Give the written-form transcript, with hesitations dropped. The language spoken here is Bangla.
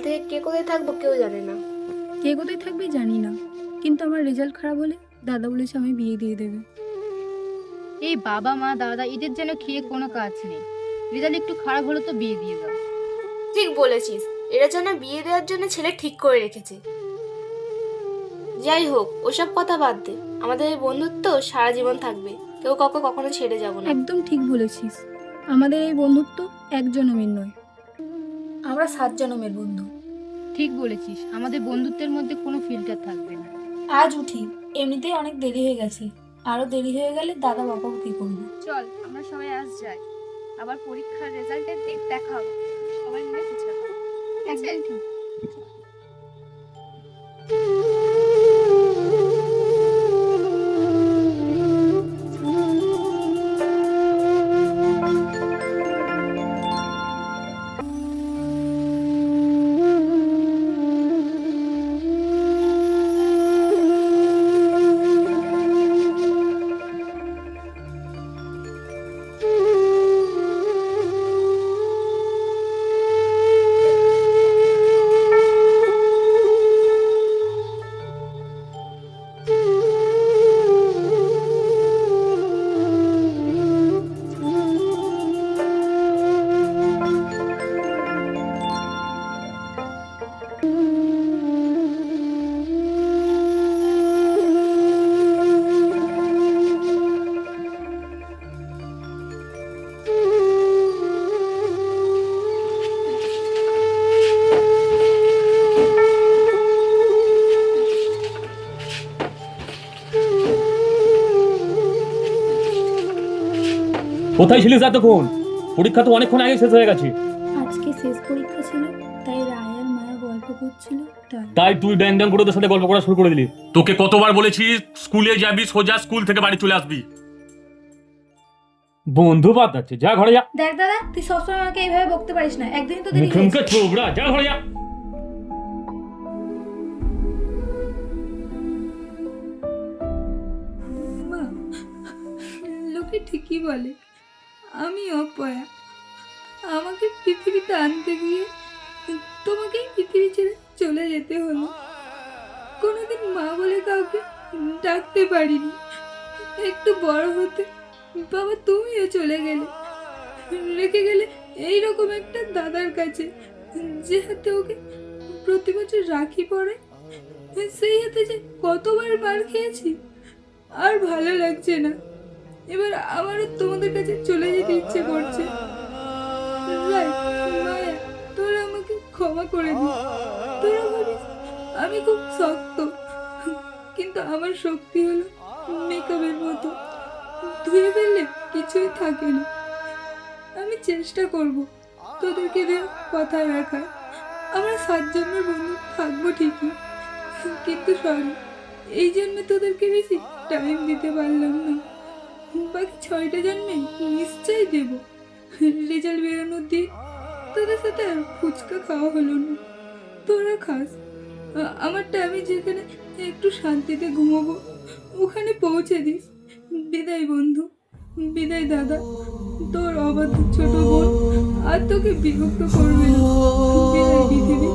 থেকে কে কোথায় থাকবো কেউ জানে না। কে কোথায় থাকবে জানি না, কিন্তু আমার রেজাল্ট খারাপ হলে দাদা বলেছে আমি বিয়ে দিয়ে দেবে। এই বাবা মা দাদা এদের যেন খেয়ে কোনো কাজ নেই। রেজাল্ট একটু খারাপ হলো তো বিয়ে দিয়ে দাও। ঠিক বলেছিস, এরা যেন বিয়ে দেওয়ার জন্য ছেলে ঠিক করে রেখেছে। যাই হোক, ওসব কথা বাদ দে। আমাদের এই বন্ধুত্ব সারা জীবন থাকবে, কেউ কাউকে কখনো ছেড়ে যাব না। একদম ঠিক বলেছিস, আমাদের এই বন্ধুত্ব এক জনমের নয়, আমরা 7 জনমের বন্ধু। ঠিক বলেছিস, আমাদের বন্ধুত্বের মধ্যে কোনো ফিল্টার থাকবে না। আজ উঠি, এমনিতেই অনেক দেরি হয়ে গেছে, আরো দেরি হয়ে গেলে দাদা বাবাও কি করবো। চল আমরা সবাই আজ যাই, আবার পরীক্ষার রেজাল্টের দিন দেখা হবে, সবাই মিলে কিছু একটা করব। একদম ঠিক। কোথায় ছিলিস এতক্ষণ? পরীক্ষা তো অনেকক্ষণ আগে শেষ হয়ে গেছে। আজকে শেষ পরীক্ষা ছিল, তাই রায় আর মায়া গল্প করছিল, তাই তুই ড্যাং ড্যাং করে ওদের সাথে গল্প করা শুরু করে দিলি। তোকে কতবার বলেছি স্কুলে যাবি, সোজা স্কুল থেকে বাড়ি চলে আসবি। বন্ধু বাদ যাচ্ছে, যা ঘরে যা। দেখ দাদা, তুই সবসময় আমাকে এইভাবে বকতে পারিস না, একদিন তো দেরি মুখে ছোবড়া, যা ঘরে যা। মা, লোকে ঠিকই বলে আমি অপয়া, আমাকে পৃথিবীতে আনতে গিয়ে তোমাকেই পৃথিবী ছেড়ে চলে যেতে হলো। কোনোদিন মা বলে কাউকে ডাকতে পারিনি, একটু বড় হতে বাবা তুমিও চলে গেলে, রেখে গেলে এইরকম একটা দাদার কাছে, যে হাতে ওকে প্রতি বছর রাখি পড়ে, সেই হাতে যে কতবার মার খেয়েছি। আর ভালো লাগছে না, এবার আমারও তোমাদের কাছে চলে যেতে ইচ্ছে করছে। রাই, মায়া, তোরা আমাকে ক্ষমা করে দিস। তোরা ভাবিস আমি খুব শক্ত, কিন্তু আমার শক্তি হলো মেকআপের মতো, ধুয়ে ফেললে কিছুই থাকে না। আমি চেষ্টা করব তোদেরকে দিয়ে কথা রাখার। আমরা 7 জনের বন্ধু থাকবো ঠিকই, কিন্তু সরি, এই জন্মে তোদেরকে বেশি টাইম দিতে পারলাম না। বাকি 6টা জন্মে নিশ্চয়ই দেব। রেজাল্ট বেরোনোর দিন তোদের সাথে আর ফুচকা খাওয়া হলো না, তোরা খাস। আমারটা আমি যেখানে একটু শান্তিতে ঘুমাবো ওখানে পৌঁছে দিস। বিদায় বন্ধু, বিদায় দাদা, তোর অবাধ্য ছোট বোন আর তোকে বিরক্ত করবে না। বিদায় পৃথিবী।